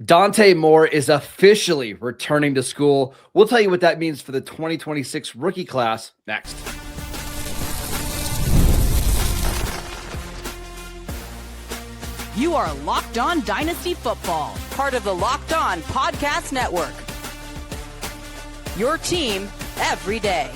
Dante Moore is officially returning to school. We'll tell you what that means for the 2026 rookie class next. You are Locked On Dynasty Football, part of the Locked On Podcast Network. Your team every day.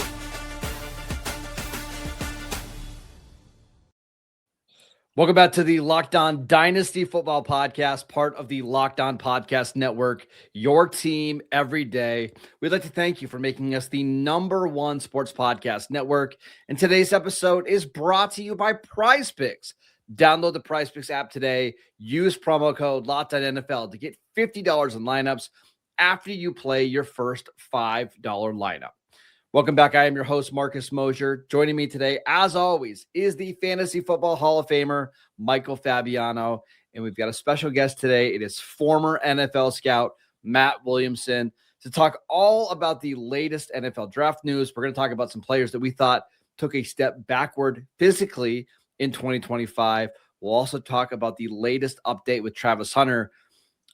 Welcome back to the Locked On Dynasty Football Podcast, part of the Locked On Podcast Network, your team every day. We'd like to thank you for making us the #1 sports podcast network. And today's episode is brought to you by Prize Picks. Download the Prize Picks app today. Use promo code LOCKEDONNFL to get $50 in lineups after you play your first $5 lineup. Welcome back. I am your host, Marcus Mosher. Joining me today, as always, is the Fantasy Football Hall of Famer, Michael Fabiano. And we've got a special guest today. It is former NFL scout, Matt Williamson, to talk all about the latest NFL draft news. We're going to talk about some players that we thought took a step backward physically in 2025. We'll also talk about the latest update with Travis Hunter.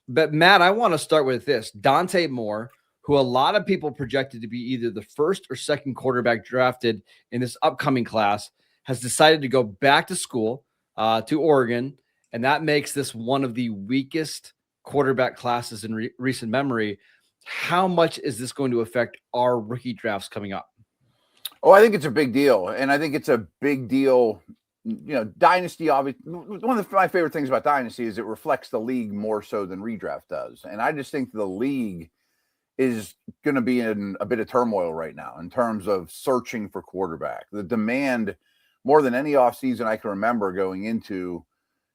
But, Matt, I want to start with this. Dante Moore, who a lot of people projected to be either the first or second quarterback drafted in this upcoming class, has decided to go back to school to Oregon, and that makes this one of the weakest quarterback classes in recent memory. How much is this going to affect our rookie drafts coming up? Oh, I think it's a big deal, and I think it's a big deal. You know, Dynasty, obviously, one of my favorite things about Dynasty is it reflects the league more so than redraft does, and I just think the league is going to be in a bit of turmoil right now in terms of searching for quarterback. The demand, more than any offseason I can remember going into,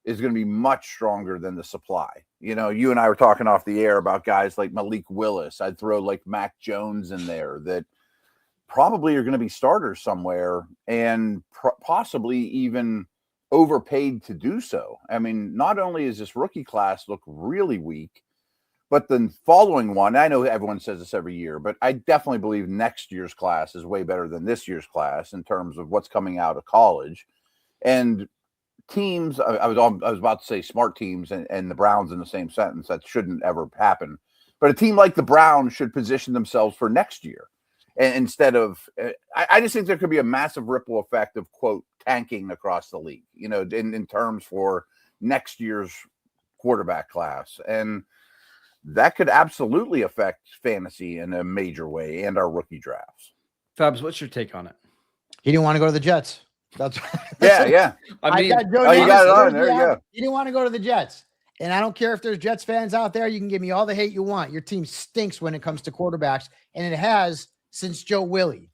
is going to be much stronger than the supply. You know, you and I were talking off the air about guys like Malik Willis. I'd throw like Mac Jones in there that probably are going to be starters somewhere and possibly even overpaid to do so. I mean, not only is this rookie class look really weak, but the following one, I know everyone says this every year, but I definitely believe next year's class is way better than this year's class in terms of what's coming out of college. And teams, I was about to say smart teams and the Browns in the same sentence. That shouldn't ever happen. But a team like the Browns should position themselves for next year. And instead of, I just think there could be a massive ripple effect of, quote, tanking across the league, you know, in terms for next year's quarterback class. And that could absolutely affect fantasy in a major way and our rookie drafts. Fabs, what's your take on it? He didn't want to go to the Jets. That's yeah. I mean, you got it on. There you go. He didn't want to go to the Jets. And I don't care if there's Jets fans out there. You can give me all the hate you want. Your team stinks when it comes to quarterbacks, and it has since Joe Willie.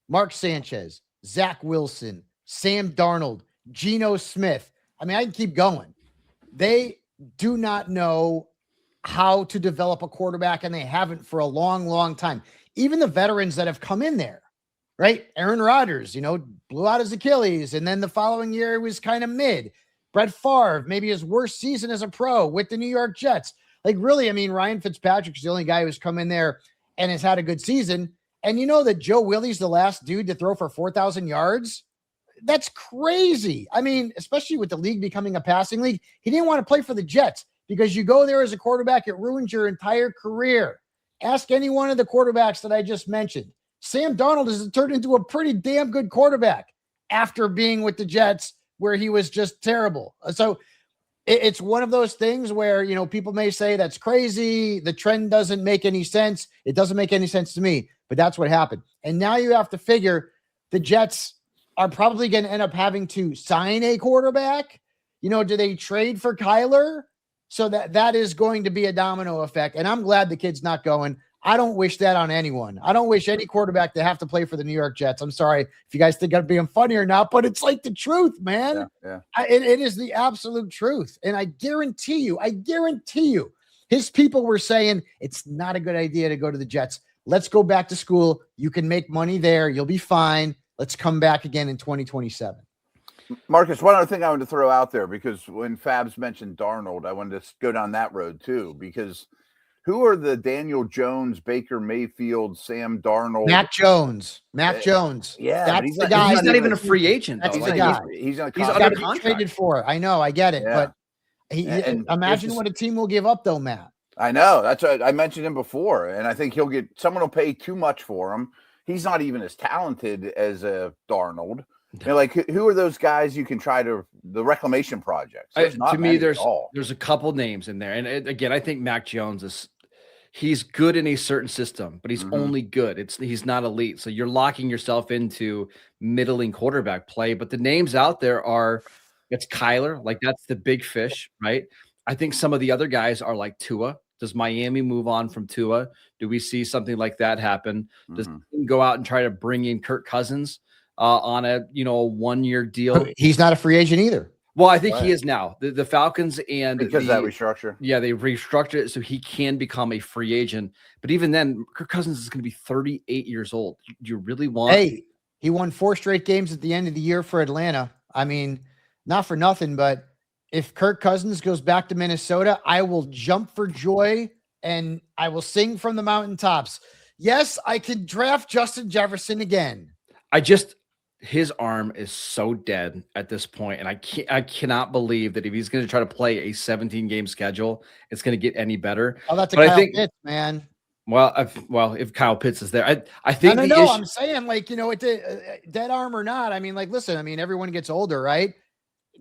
Mark Sanchez, Zach Wilson, Sam Darnold, Geno Smith. I mean, I can keep going. They do not know how to develop a quarterback, and they haven't for a long, long time. Even the veterans that have come in there, right? Aaron Rodgers, you know, blew out his Achilles, and then the following year it was kind of mid. Brett Favre, maybe his worst season as a pro with the New York Jets. Like, really, I mean, Ryan Fitzpatrick's the only guy who's come in there and has had a good season. And you know that Joe Willie's the last dude to throw for 4,000 yards? That's crazy. I mean, especially with the league becoming a passing league, he didn't want to play for the Jets. Because you go there as a quarterback, it ruins your entire career. Ask any one of the quarterbacks that I just mentioned. Sam Darnold has turned into a pretty damn good quarterback after being with the Jets where he was just terrible. So it's one of those things where, you know, people may say that's crazy. The trend doesn't make any sense. It doesn't make any sense to me, but that's what happened. And now you have to figure the Jets are probably going to end up having to sign a quarterback. You know, do they trade for Kyler? So that is going to be a domino effect. And I'm glad the kid's not going. I don't wish that on anyone. I don't wish any quarterback to have to play for the New York Jets. I'm sorry if you guys think I'm being funny or not, but it's like the truth, man. Yeah. It is the absolute truth. And I guarantee you, his people were saying it's not a good idea to go to the Jets. Let's go back to school. You can make money there. You'll be fine. Let's come back again in 2027. Marcus, one other thing I wanted to throw out there, because when Fabs mentioned Darnold, I wanted to go down that road too, because who are the Daniel Jones, Baker Mayfield, Sam Darnold? Mac Jones. Yeah. That's the guy. He's not even a free agent. That's though. the guy. He's under contract. Traded for it. I know. I get it. Yeah. But Imagine what a team will give up, though, Matt. I know. That's what I mentioned him before, and I think someone will pay too much for him. He's not even as talented as Darnold. You know, like who are those guys you can try the reclamation projects? To me, there's a couple names in there, and again, I think Mac Jones he's good in a certain system, but he's only good. He's not elite, so you're locking yourself into middling quarterback play. But the names out there it's Kyler, like that's the big fish, right? I think some of the other guys are like Tua. Does Miami move on from Tua? Do we see something like that happen? Does he go out and try to bring in Kirk Cousins on a 1-year deal? He's not a free agent either. Well, I think he is now. The Falcons because of that restructure. Yeah, they restructured it so he can become a free agent. But even then, Kirk Cousins is going to be 38 years old. Do you really want? Hey, he won 4 straight games at the end of the year for Atlanta. I mean, not for nothing, but if Kirk Cousins goes back to Minnesota, I will jump for joy and I will sing from the mountaintops. Yes, I could draft Justin Jefferson again. His arm is so dead at this point, and I cannot believe that if he's going to try to play a 17-game schedule, it's going to get any better. Oh, that's Kyle Pitts, man. Well, if Kyle Pitts is there, I think no. I'm saying, like, dead arm or not. I mean, like, listen. I mean, everyone gets older, right?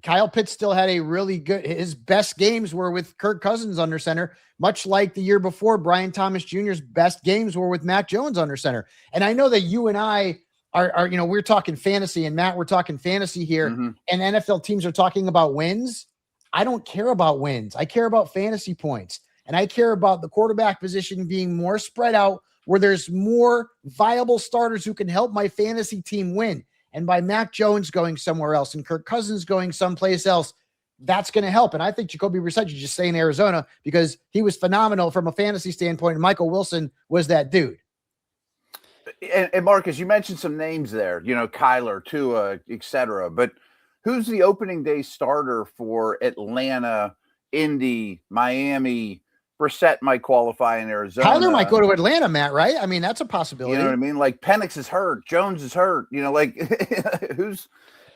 Kyle Pitts still had a really good. His best games were with Kirk Cousins under center, much like the year before. Brian Thomas Jr.'s best games were with Mac Jones under center. And I know that you and I are we're talking fantasy, and Matt, we're talking fantasy here, and NFL teams are talking about wins. I don't care about wins. I care about fantasy points, and I care about the quarterback position being more spread out, where there's more viable starters who can help my fantasy team win. And by Mac Jones going somewhere else and Kirk Cousins going someplace else, that's going to help. And I think Jacoby Brissett should just stay in Arizona because he was phenomenal from a fantasy standpoint. And Michael Wilson was that dude. And Marcus, you mentioned some names there, Kyler, Tua, etc. But who's the opening day starter for Atlanta, Indy, Miami? Brissett might qualify in Arizona. Kyler might go to Atlanta, Matt, right? I mean, that's a possibility. You know what I mean? Like Penix is hurt. Jones is hurt. Who's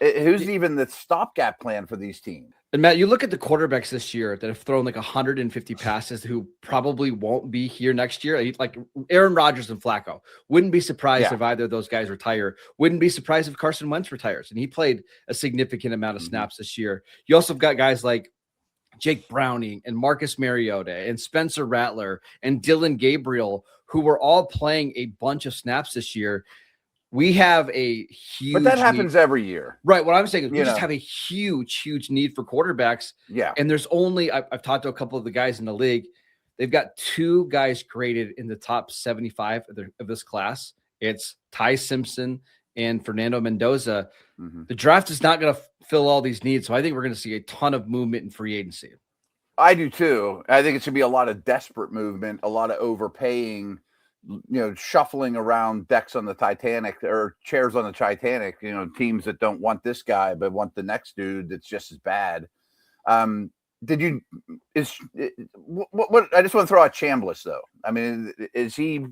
even the stopgap plan for these teams? And Matt, you look at the quarterbacks this year that have thrown like 150 passes who probably won't be here next year. Like Aaron Rodgers and Flacco. Wouldn't be surprised if either of those guys retire. Wouldn't be surprised if Carson Wentz retires. And he played a significant amount of snaps this year. You also have got guys like Jake Browning and Marcus Mariota and Spencer Rattler and Dylan Gabriel, who were all playing a bunch of snaps this year. We have a huge But that happens every year. Right. What I'm saying is we just have a huge need for quarterbacks. Yeah. And there's only, I've talked to a couple of the guys in the league. They've got 2 guys graded in the top 75 of this class. It's Ty Simpson and Fernando Mendoza. The draft is not going to fill all these needs. So I think we're going to see a ton of movement in free agency. I do too. I think it should be a lot of desperate movement, a lot of overpaying, shuffling around decks on the Titanic or chairs on the Titanic, teams that don't want this guy, but want the next dude that's just as bad. What I just want to throw out Chambliss though. I mean, is he,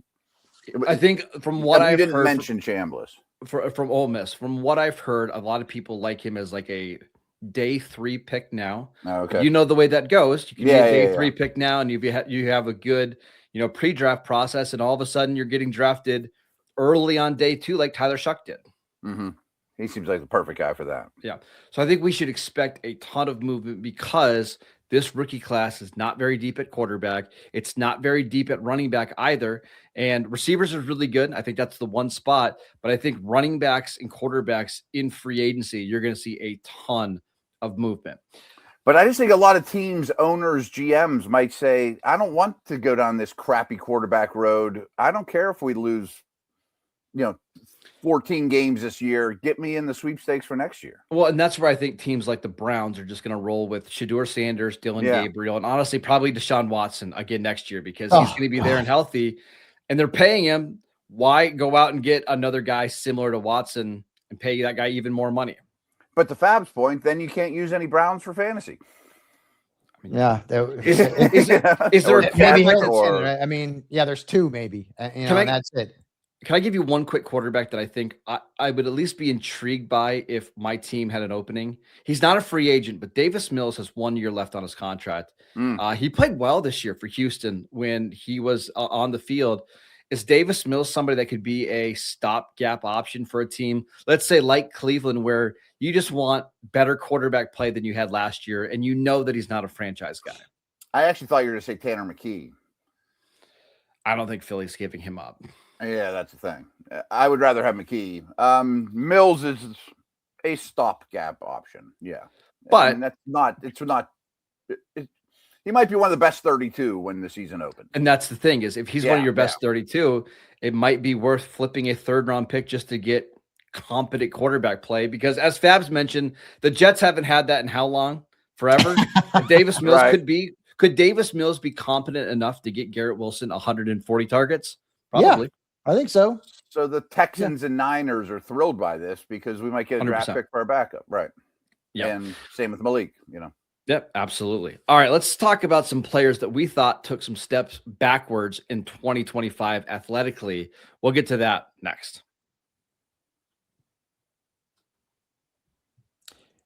I think from what I've didn't heard mention Chambliss from Ole Miss, from what I've heard, a lot of people like him as like a day 3 pick now. Oh, okay. You know the way that goes. You can be a day 3 pick now, and you have a good, pre-draft process, and all of a sudden you're getting drafted early on day 2, like Tyler Shuck did. He seems like the perfect guy for that. Yeah. So I think we should expect a ton of movement because this rookie class is not very deep at quarterback. It's not very deep at running back either. And receivers are really good. I think that's the one spot. But I think running backs and quarterbacks in free agency, you're going to see a ton of movement. But I just think a lot of teams, owners, GMs might say, I don't want to go down this crappy quarterback road. I don't care if we lose, 14 games this year. Get me in the sweepstakes for next year. Well, and that's where I think teams like the Browns are just going to roll with Shedeur Sanders, Dylan Gabriel, and honestly, probably Deshaun Watson again next year because he's going to be there and healthy, and they're paying him. Why go out and get another guy similar to Watson and pay that guy even more money? But to Fab's point, then you can't use any Browns for fantasy. Yeah. Is there a maybe quarterback I mean, yeah, there's 2 maybe, and that's it. Can I give you one quick quarterback that I think I would at least be intrigued by if my team had an opening? He's not a free agent, but Davis Mills has 1 year left on his contract. He played well this year for Houston when he was on the field. Is Davis Mills somebody that could be a stopgap option for a team? Let's say like Cleveland, where you just want better quarterback play than you had last year, and you know that he's not a franchise guy. I actually thought you were going to say Tanner McKee. I don't think Philly's giving him up. Yeah, that's the thing. I would rather have McKee. Mills is a stopgap option. Yeah. But he might be one of the best 32 when the season opens. And that's the thing is if he's one of your best 32, it might be worth flipping a 3rd round pick just to get competent quarterback play. Because as Fabs mentioned, the Jets haven't had that in how long? Forever. Davis Mills could Davis Mills be competent enough to get Garrett Wilson 140 targets? Probably. Yeah, I think so. So the Texans and Niners are thrilled by this because we might get a 100%. draft pick for our backup. Right. Yeah. And same with Malik, Yep, absolutely. All right, let's talk about some players that we thought took some steps backwards in 2025 athletically. We'll get to that next.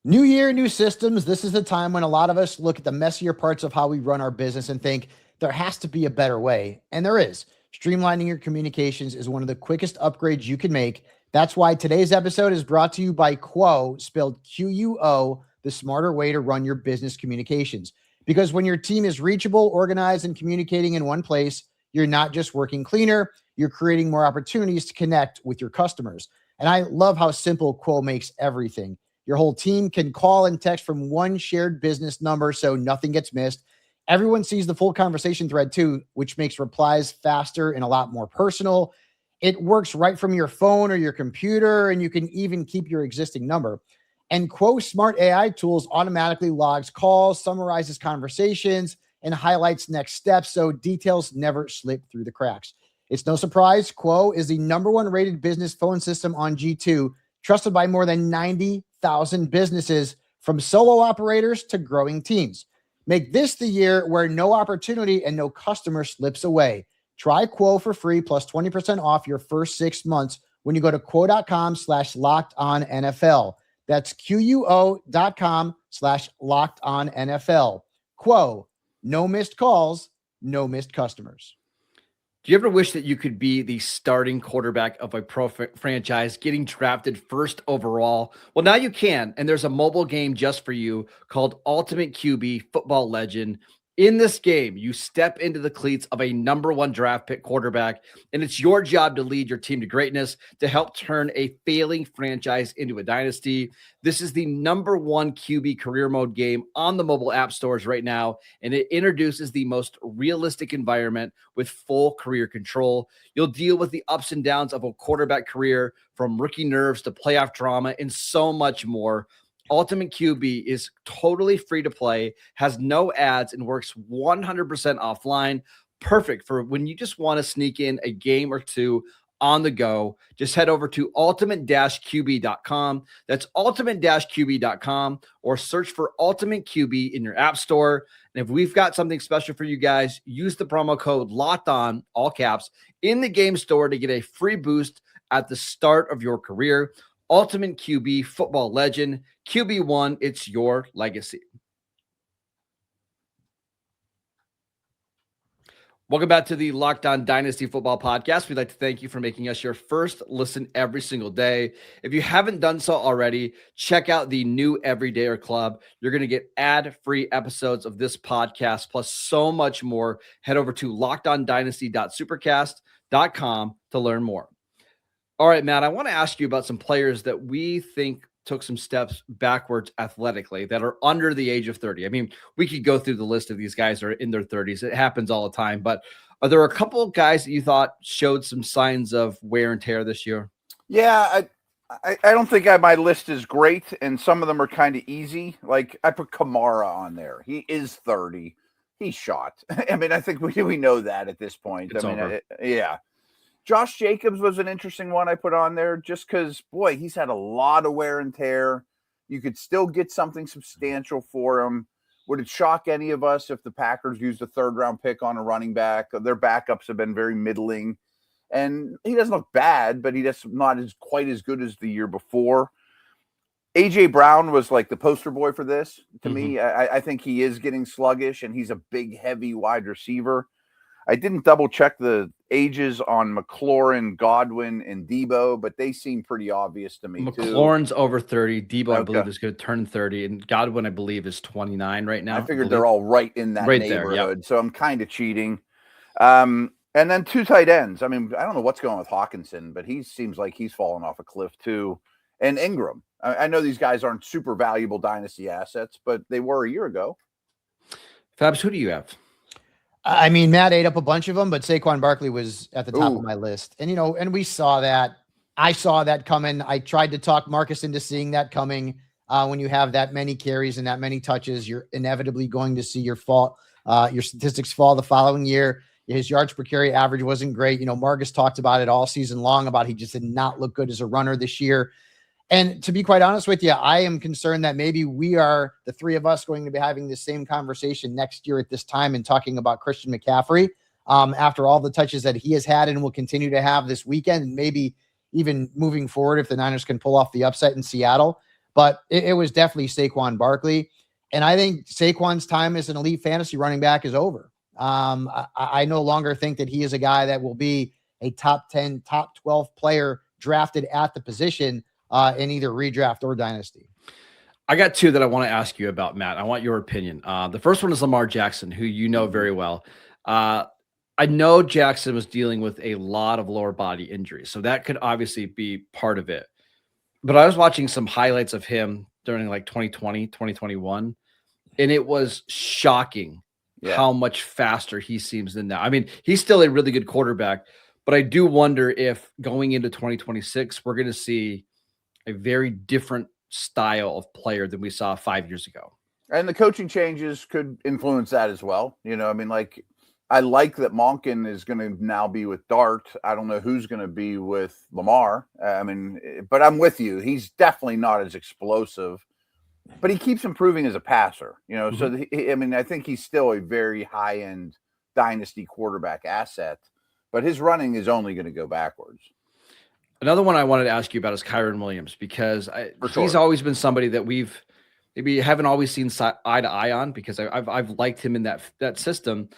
New year, new systems. This is the time when a lot of us look at the messier parts of how we run our business and think there has to be a better way. And there is. Streamlining your communications is one of the quickest upgrades you can make. That's why today's episode is brought to you by Quo, spelled Quo, the smarter way to run your business communications. Because when your team is reachable, organized, and communicating in one place, you're not just working cleaner, you're creating more opportunities to connect with your customers. And I love how simple Quo makes everything. Your whole team can call and text from one shared business number so nothing gets missed. Everyone sees the full conversation thread too, which makes replies faster and a lot more personal. It works right from your phone or your computer, and you can even keep your existing number. And Quo Smart AI tools automatically logs calls, summarizes conversations, and highlights next steps so details never slip through the cracks. It's no surprise, Quo is the #1 rated business phone system on G2, trusted by more than 90,000 businesses, from solo operators to growing teams. Make this the year where no opportunity and no customer slips away. Try Quo for free plus 20% off your first 6 months when you go to quo.com/lockedonnfl. That's quo.com/lockedonnfl. Quo, no missed calls, no missed customers. Do you ever wish that you could be the starting quarterback of a pro franchise getting drafted 1st overall? Well, now you can, and there's a mobile game just for you called Ultimate QB Football Legend. In this game, you step into the cleats of a #1 draft pick quarterback, and it's your job to lead your team to greatness to help turn a failing franchise into a dynasty. This is the #1 QB career mode game on the mobile app stores right now, and it introduces the most realistic environment with full career control. You'll deal with the ups and downs of a quarterback career, from rookie nerves to playoff drama and so much more. Ultimate QB is totally free to play, has no ads, and works 100% offline. Perfect for when you just want to sneak in a game or two on the go. Just head over to ultimate-qb.com. That's ultimate-qb.com, or search for Ultimate QB in your app store. And if we've got something special for you guys, use the promo code LOCKEDON, all caps, in the game store to get a free boost at the start of your career. Ultimate QB Football Legend. QB1, it's your legacy. Welcome back to the Locked On Dynasty Football Podcast. We'd like to thank you for making us your first listen every single day. If you haven't done so already, check out the new Everydayer Club. You're going to get ad-free episodes of this podcast, plus so much more. Head over to lockedondynasty.supercast.com to learn more. All right, Matt, I want to ask you about some players that we think took some steps backwards athletically that are under the age of 30. I mean, we could go through the list of these guys that are in their 30s. It happens all the time. But are there a couple of guys that you thought showed some signs of wear and tear this year? Yeah, I don't think my list is great, and some of them are kind of easy. Like, I put Kamara on there. He is 30. He's shot. I mean, I think we know that at this point. It's over. Yeah. Josh Jacobs was an interesting one I put on there just because, boy, he's had a lot of wear and tear. You could still get something substantial for him. Would it shock any of us if the Packers used a 3rd-round pick on a running back? Their backups have been very middling. And he doesn't look bad, but he just not quite as good as the year before. A.J. Brown was like the poster boy for this to me. I think he is getting sluggish, and he's a big, heavy wide receiver. I didn't double check the ages on McLaurin, Godwin, and Debo, but they seem pretty obvious to me McLaurin's over 30. Debo, I believe, is going to turn 30. And Godwin, I believe, is 29 right now. I figured they're all right in that neighborhood. There, yep. So I'm kind of cheating. And then 2 tight ends. I mean, I don't know what's going on with Hawkinson, but he seems like he's fallen off a cliff too. And Ingram. I know these guys aren't super valuable dynasty assets, but they were a year ago. Fabs, who do you have? I mean, Matt ate up a bunch of them, but Saquon Barkley was at the top of my list. And, and we saw that. I saw that coming. I tried to talk Marcus into seeing that coming. When you have that many carries and that many touches, you're inevitably going to see your statistics fall the following year. His yards per carry average wasn't great. Marcus talked about it all season long about he just did not look good as a runner this year. And to be quite honest with you, I am concerned that maybe we are, the three of us, going to be having the same conversation next year at this time and talking about Christian McCaffrey after all the touches that he has had and will continue to have this weekend, and maybe even moving forward if the Niners can pull off the upset in Seattle. But it was definitely Saquon Barkley. And I think Saquon's time as an elite fantasy running back is over. I no longer think that he is a guy that will be a top 10, top 12 player drafted at the position in either redraft or dynasty. I got 2 that I want to ask you about, Matt. I want your opinion. The first one is Lamar Jackson, who you know very well. I know Jackson was dealing with a lot of lower body injuries, so that could obviously be part of it. But I was watching some highlights of him during like 2020, 2021, and it was shocking how much faster he seems than now. I mean, he's still a really good quarterback, but I do wonder if going into 2026, we're going to see a very different style of player than we saw 5 years ago. And the coaching changes could influence that as well. I mean, like, I like that Monken is going to now be with Dart. I don't know who's going to be with Lamar. I mean, but I'm with you. He's definitely not as explosive, but he keeps improving as a passer, so I mean, I think he's still a very high-end dynasty quarterback asset, but his running is only going to go backwards. Another one I wanted to ask you about is Kyren Williams, because he's always been somebody that we've maybe haven't always seen eye to eye on, because I've liked him in that system.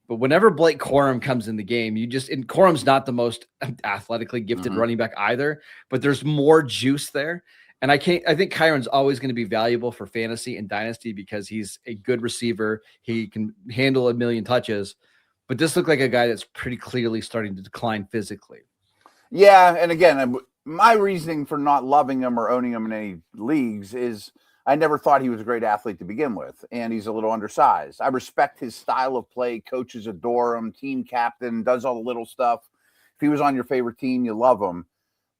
But whenever Blake Corum comes in the game, and Corum's not the most athletically gifted running back either, but there's more juice there. And I think Kyron's always going to be valuable for fantasy and dynasty because he's a good receiver. He can handle a million touches, but this looked like a guy that's pretty clearly starting to decline physically. Yeah, and again, my reasoning for not loving him or owning him in any leagues is I never thought he was a great athlete to begin with, and he's a little undersized. I respect his style of play. Coaches adore him. Team captain, does all the little stuff. If he was on your favorite team, you love him.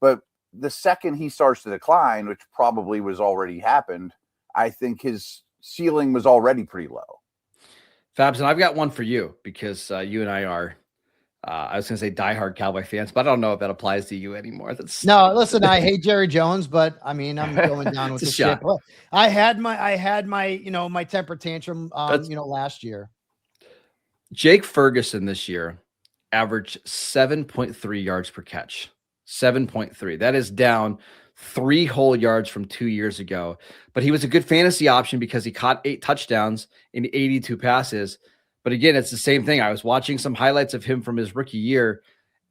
But the second he starts to decline, which probably was already happened, I think his ceiling was already pretty low. Fabs, and I've got one for you because you and I are I was going to say diehard Cowboy fans, but I don't know if that applies to you anymore. No, listen, I hate Jerry Jones, but I mean, I'm going down with the ship. I had my, my temper tantrum, last year. Jake Ferguson this year averaged 7.3 yards per catch, 7.3. That is down 3 whole yards from 2 years ago, but he was a good fantasy option because he caught 8 touchdowns in 82 passes. But again, it's the same thing. I was watching some highlights of him from his rookie year,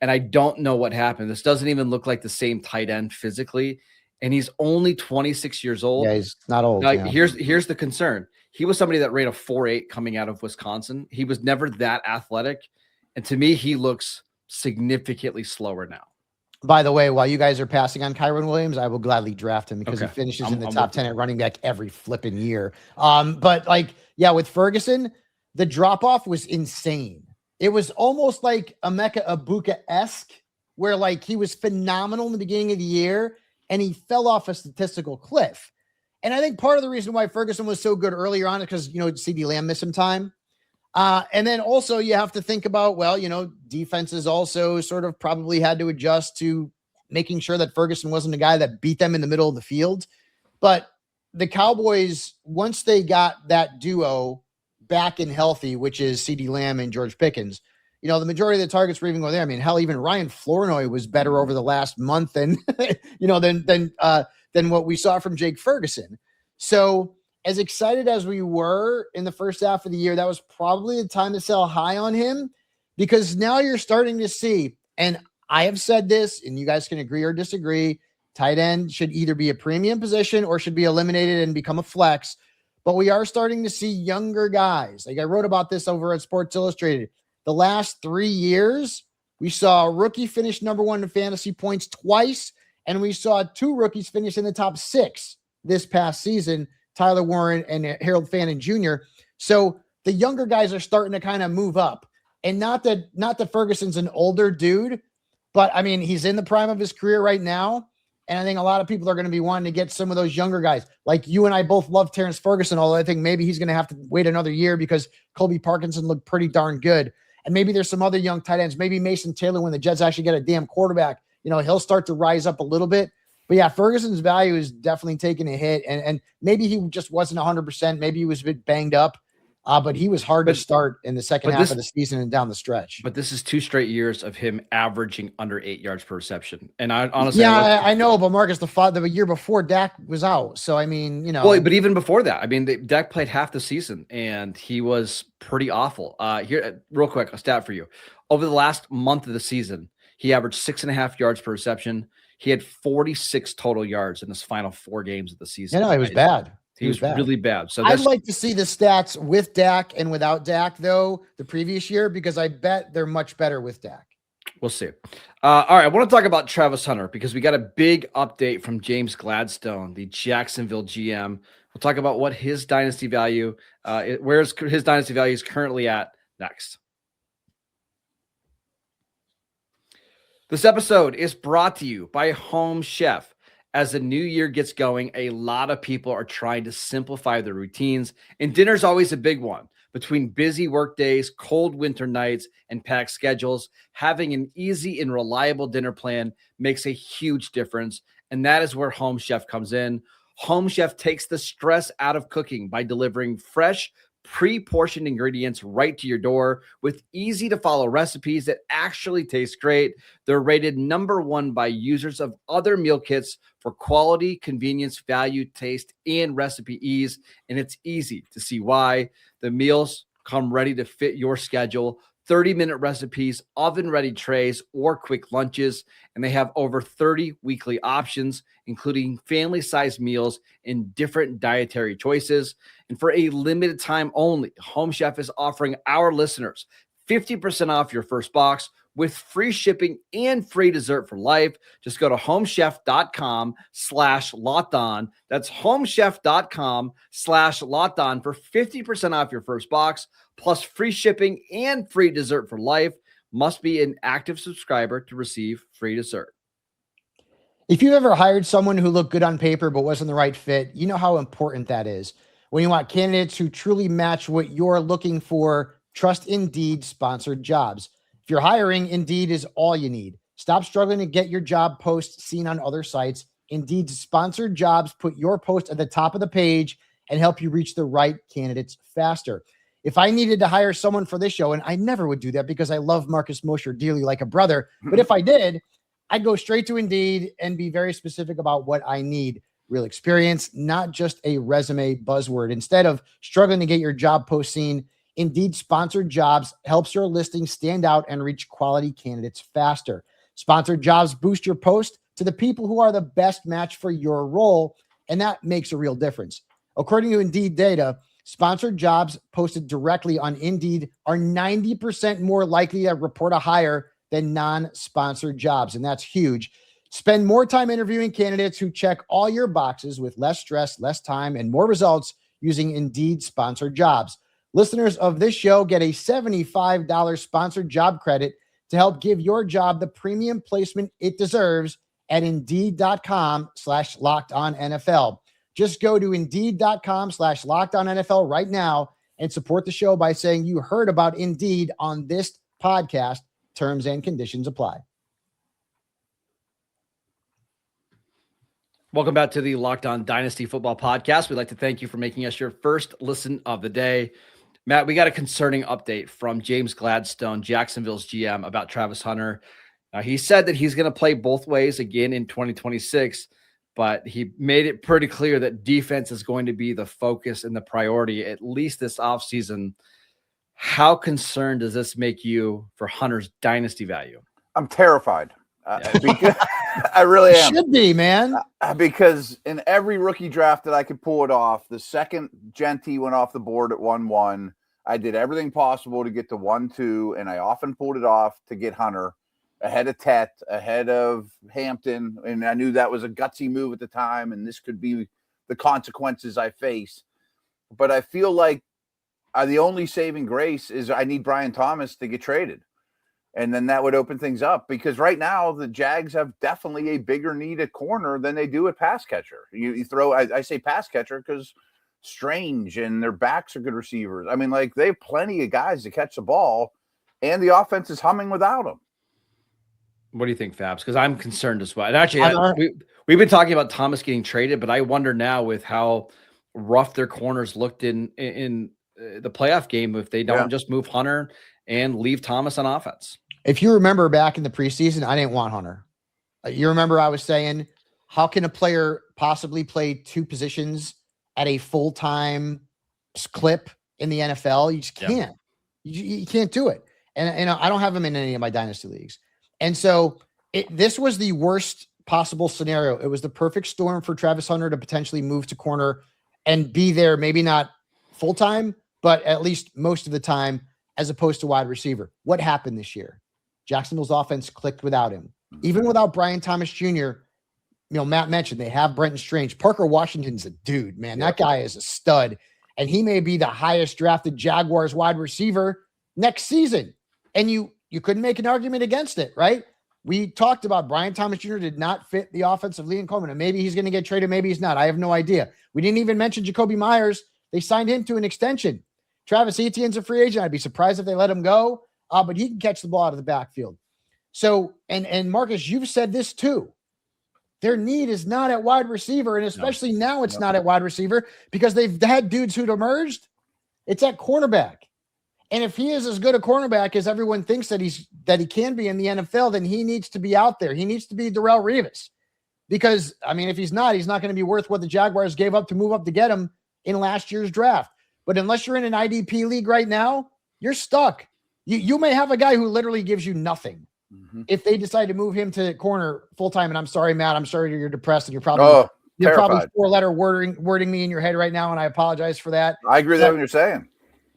and I don't know what happened. This doesn't even look like the same tight end physically, and he's only 26 years old. Yeah, he's not old. Now, here's the concern. He was somebody that ran a 4.8 coming out of Wisconsin. He was never that athletic, and to me, he looks significantly slower now. By the way, while you guys are passing on Kyren Williams, I will gladly draft him because he finishes in the top 10 at running back every flipping year. But with Ferguson, the drop-off was insane. It was almost like Emeka Egbuka-esque, where he was phenomenal in the beginning of the year, and he fell off a statistical cliff. And I think part of the reason why Ferguson was so good earlier on is because, CeeDee Lamb missed some time. And then also you have to think about, defenses also sort of probably had to adjust to making sure that Ferguson wasn't a guy that beat them in the middle of the field. But the Cowboys, once they got that duo back and healthy, which is CeeDee Lamb and George Pickens, the majority of the targets were even going there. I mean, hell, even Ryan Flournoy was better over the last month than than what we saw from Jake Ferguson. So as excited as we were in the first half of the year, that was probably the time to sell high on him, because now you're starting to see, and I have said this, and you guys can agree or disagree, tight end should either be a premium position or should be eliminated and become a flex. But we are starting to see younger guys. Like I wrote about this over at Sports Illustrated. The last 3 years, we saw a rookie finish number 1 in fantasy points twice, and we saw 2 rookies finish in the top 6 this past season, Tyler Warren and Harold Fannin Jr. So the younger guys are starting to kind of move up. And not that Ferguson's an older dude, but I mean, he's in the prime of his career right now. And I think a lot of people are going to be wanting to get some of those younger guys. Like you and I both love Terrence Ferguson, although I think maybe he's going to have to wait another year because Colby Parkinson looked pretty darn good. And maybe there's some other young tight ends, maybe Mason Taylor, when the Jets actually get a damn quarterback, he'll start to rise up a little bit. But yeah, Ferguson's value is definitely taking a hit. And maybe he just wasn't 100%. Maybe he was a bit banged up. But he was hard to start in the second half of the season and down the stretch. But this is 2 straight years of him averaging under 8 yards per reception. And I honestly, I know, but Marcus, the year before Dak was out. So, I mean, Well, but even before that, I mean, Dak played half the season and he was pretty awful. Here, real quick, a stat for you. Over the last month of the season, he averaged 6.5 yards per reception. He had 46 total yards in his final 4 games of the season. It was bad. He was really bad. So I'd like to see the stats with Dak and without Dak, though, the previous year, because I bet they're much better with Dak. We'll see. All right, I want to talk about Travis Hunter because we got a big update from James Gladstone, the Jacksonville GM. We'll talk about what his dynasty value, where's his dynasty value is currently at next. This episode is brought to you by Home Chef. As the new year gets going, a lot of people are trying to simplify their routines, and dinner's always a big one. Between busy work days, cold winter nights, and packed schedules, having an easy and reliable dinner plan makes a huge difference, and that is where Home Chef comes in. Home Chef takes the stress out of cooking by delivering fresh, pre-portioned ingredients right to your door with easy-to-follow recipes that actually taste great. They're rated number 1 by users of other meal kits for quality, convenience, value, taste, and recipe ease, and it's easy to see why. The meals come ready to fit your schedule, 30-minute recipes, oven-ready trays, or quick lunches, and they have over 30 weekly options, including family-sized meals and different dietary choices. And for a limited time only, Home Chef is offering our listeners 50% off your first box with free shipping and free dessert for life. Just go to homechef.com/lockedon. That's homechef.com/lockedon for 50% off your first box, plus free shipping and free dessert for life. Must be an active subscriber to receive free dessert. If you've ever hired someone who looked good on paper but wasn't the right fit, you know how important that is. When you want candidates who truly match what you're looking for, trust Indeed sponsored jobs. If you're hiring, Indeed is all you need. Stop struggling to get your job post seen on other sites. Indeed's sponsored jobs put your post at the top of the page and help you reach the right candidates faster. If I needed to hire someone for this show, and I never would do that because I love Marcus Mosher dearly like a brother, but if I did, I'd go straight to Indeed and be very specific about what I need. Real experience, not just a resume buzzword. Instead of struggling to get your job post seen, Indeed sponsored jobs helps your listing stand out and reach quality candidates faster. Sponsored jobs boost your post to the people who are the best match for your role, and that makes a real difference. According to Indeed data, sponsored jobs posted directly on Indeed are 90% more likely to report a hire than non-sponsored jobs, and that's huge. Spend more time interviewing candidates who check all your boxes with less stress, less time, and more results using Indeed sponsored jobs. Listeners of this show get a $75 sponsored job credit to help give your job the premium placement it deserves at Indeed.com/LockedOnNFL. Just go to Indeed.com/LockedOnNFL right now and support the show by saying you heard about Indeed on this podcast. Terms and conditions apply. Welcome back to the Locked On Dynasty Football Podcast. We'd like to thank you for making us your first listen of the day. Matt, we got a concerning update from James Gladstone, Jacksonville's GM, about Travis Hunter. He said that he's going to play both ways again in 2026, but he made it pretty clear that defense is going to be the focus and the priority, at least this offseason. How concerned does this make you for Hunter's dynasty value? I'm terrified. Because I really am. Should be, man. Because in every rookie draft that I could pull it off, the second Genty went off the board at 1-1, I did everything possible to get to 1-2, and I often pulled it off to get Hunter ahead of Tet, ahead of Hampton, and I knew that was a gutsy move at the time, and this could be the consequences I face. But I feel like the only saving grace is I need Brian Thomas to get traded. And then that would open things up, because right now the Jags have definitely a bigger need at corner than they do at pass catcher. You throw, I say pass catcher because Strange and their backs are good receivers. I mean, like, they have plenty of guys to catch the ball, and the offense is humming without them. What do you think, Fabs? Because I'm concerned as well. And actually, we've been talking about Thomas getting traded, but I wonder now with how rough their corners looked in the playoff game, if they don't just move Hunter and leave Thomas on offense. If you remember back in the preseason, I didn't want Hunter. You remember I was saying, how can a player possibly play two positions at a full-time clip in the NFL? You just can't. You can't do it. And I don't have him in any of my dynasty leagues. And so this was the worst possible scenario. It was the perfect storm for Travis Hunter to potentially move to corner and be there, maybe not full-time, but at least most of the time, as opposed to wide receiver. What happened this year? Jacksonville's offense clicked without him. Even without Brian Thomas Jr., Matt mentioned they have Brenton Strange. Parker Washington's a dude, man. That guy is a stud. And he may be the highest drafted Jaguars wide receiver next season. And you couldn't make an argument against it, right? We talked about Brian Thomas Jr. did not fit the offense of Liam Coleman. And maybe he's going to get traded, maybe he's not. I have no idea. We didn't even mention Jacoby Myers. They signed him to an extension. Travis Etienne's a free agent. I'd be surprised if they let him go, but he can catch the ball out of the backfield. So, and Marcus, you've said this too. Their need is not at wide receiver, and especially now it's not at wide receiver because they've had dudes who'd emerged. It's at cornerback. And if he is as good a cornerback as everyone thinks that he can be in the NFL, then he needs to be out there. He needs to be Darrelle Revis. Because, I mean, if he's not going to be worth what the Jaguars gave up to move up to get him in last year's draft. But unless you're in an IDP league right now, you're stuck. You may have a guy who literally gives you nothing if they decide to move him to corner full-time. And I'm sorry, Matt, I'm sorry you're depressed and you're probably four-letter wording me in your head right now, and I apologize for that. I agree with everything you're saying.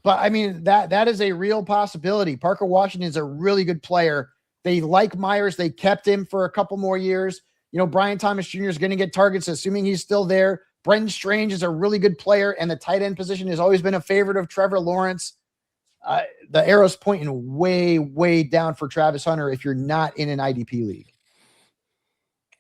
But, I mean, that is a real possibility. Parker Washington is a really good player. They like Myers. They kept him for a couple more years. Brian Thomas Jr. is going to get targets, assuming he's still there. Brenton Strange is a really good player, and the tight end position has always been a favorite of Trevor Lawrence. The arrow's pointing way, way down for Travis Hunter if you're not in an IDP league.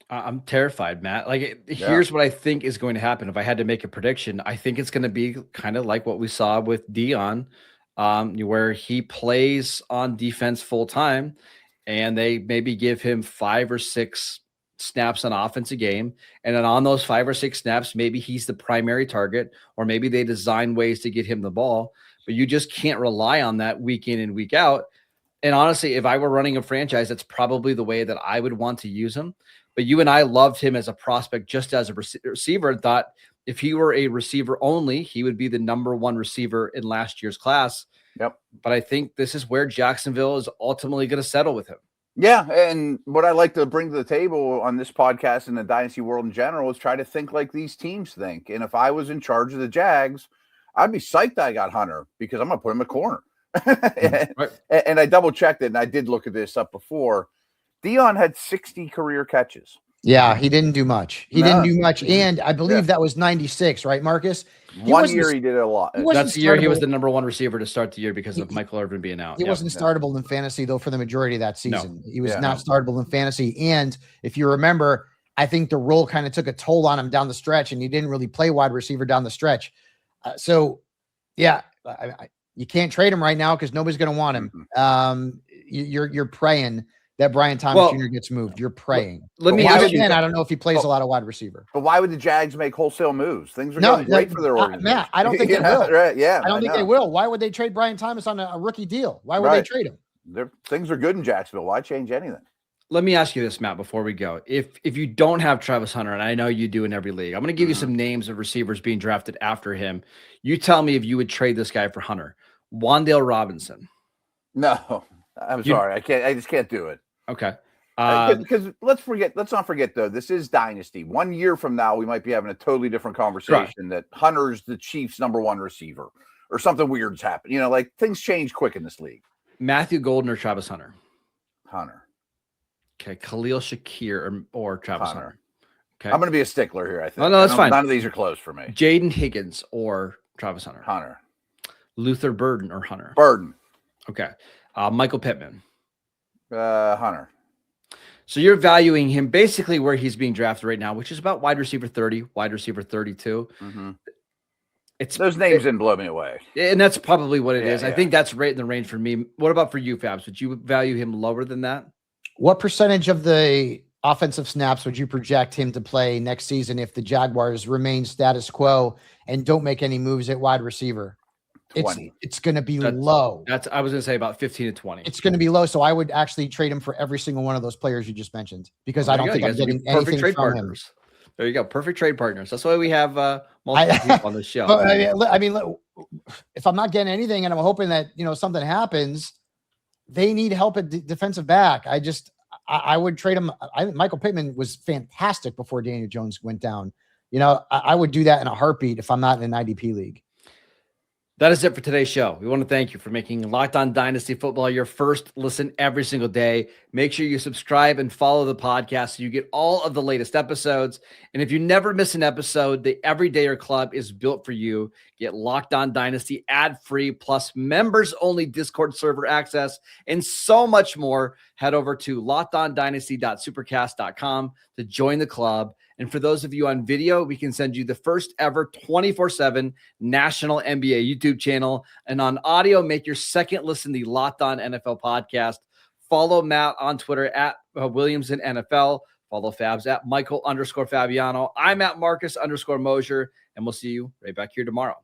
I'm terrified, Matt. Here's what I think is going to happen. If I had to make a prediction, I think it's going to be kind of like what we saw with Dion, where he plays on defense full time, and they maybe give him 5 or 6 snaps on offense a game. And then on those 5 or 6 snaps, maybe he's the primary target, or maybe they design ways to get him the ball, but you just can't rely on that week in and week out. And honestly, if I were running a franchise, that's probably the way that I would want to use him. But you and I loved him as a prospect, just as a receiver, and thought if he were a receiver only, he would be the number 1 receiver in last year's class. Yep. But I think this is where Jacksonville is ultimately going to settle with him. Yeah, and what I like to bring to the table on this podcast and the dynasty world in general is try to think like these teams think. And if I was in charge of the Jags, I'd be psyched that I got Hunter because I'm going to put him at corner. Right. And I double-checked it, and I did look at this up before. Dion had 60 career catches. Yeah, he didn't do much. And I believe that was 96, right, Marcus? One year he did it a lot. That's the year he was the number 1 receiver to start the year because of Michael Irvin being out. He wasn't startable in fantasy, though, for the majority of that season. No. He was not startable in fantasy. And if you remember, I think the role kind of took a toll on him down the stretch, and he didn't really play wide receiver down the stretch. You can't trade him right now because nobody's going to want him. You're praying that Brian Thomas Jr. gets moved. You're praying. Let me Once ask you, again, I don't know if he plays a lot of wide receiver. But why would the Jags make wholesale moves? Things are going great for their organization. Matt, I don't think they will. Right? Yeah, I don't think they will. Why would they trade Brian Thomas on a rookie deal? Why would they trade him? Things are good in Jacksonville. Why change anything? Let me ask you this, Matt, before we go. If you don't have Travis Hunter, and I know you do in every league, I'm going to give you some names of receivers being drafted after him. You tell me if you would trade this guy for Hunter. Wan'Dale Robinson. No, I'm sorry. I just can't do it. Okay. Because let's not forget though, this is Dynasty. 1 year from now, we might be having a totally different conversation that Hunter's the Chiefs' #1 receiver or something weird's happened. You know, like things change quick in this league. Matthew Golden or Travis Hunter? Hunter. Okay. Khalil Shakir or Travis Hunter. Okay. I'm going to be a stickler here, I think. Oh, no, that's fine. None of these are close for me. Jaden Higgins or Travis Hunter? Hunter. Luther Burden or Hunter? Burden. Okay. Michael Pittman? Hunter. So you're valuing him basically where he's being drafted right now, which is about wide receiver 30, wide receiver 32. Mm-hmm. Those names didn't blow me away. And that's probably what it is. I think that's right in the range for me. What about for you, Fabs? Would you value him lower than that? What percentage of the offensive snaps would you project him to play next season if the Jaguars remain status quo and don't make any moves at wide receiver? 20. It's going to be low. I was going to say about 15 to 20. It's going to be low. So I would actually trade him for every single one of those players you just mentioned because I don't think I'm getting anything trade from partners. him. There you go. Perfect trade partners. That's why we have multiple people on the show. I mean, if I'm not getting anything and I'm hoping that, something happens, they need help at defensive back. I would trade him. Michael Pittman was fantastic before Daniel Jones went down. I would do that in a heartbeat if I'm not in an IDP league. That is it for today's show. We want to thank you for making Locked On Dynasty Football your first listen every single day. Make sure you subscribe and follow the podcast so you get all of the latest episodes. And if you never miss an episode, the Everydayer Club is built for you. Get Locked On Dynasty ad-free plus members-only Discord server access and so much more. Head over to lockedondynasty.supercast.com to join the club. And for those of you on video, we can send you the first ever 24/7 national NBA YouTube channel. And on audio, make your second listen the Locked On NFL podcast. Follow Matt on Twitter at Williamson NFL. Follow Fabs at Michael _Fabiano. I'm at Marcus _Mosher. And we'll see you right back here tomorrow.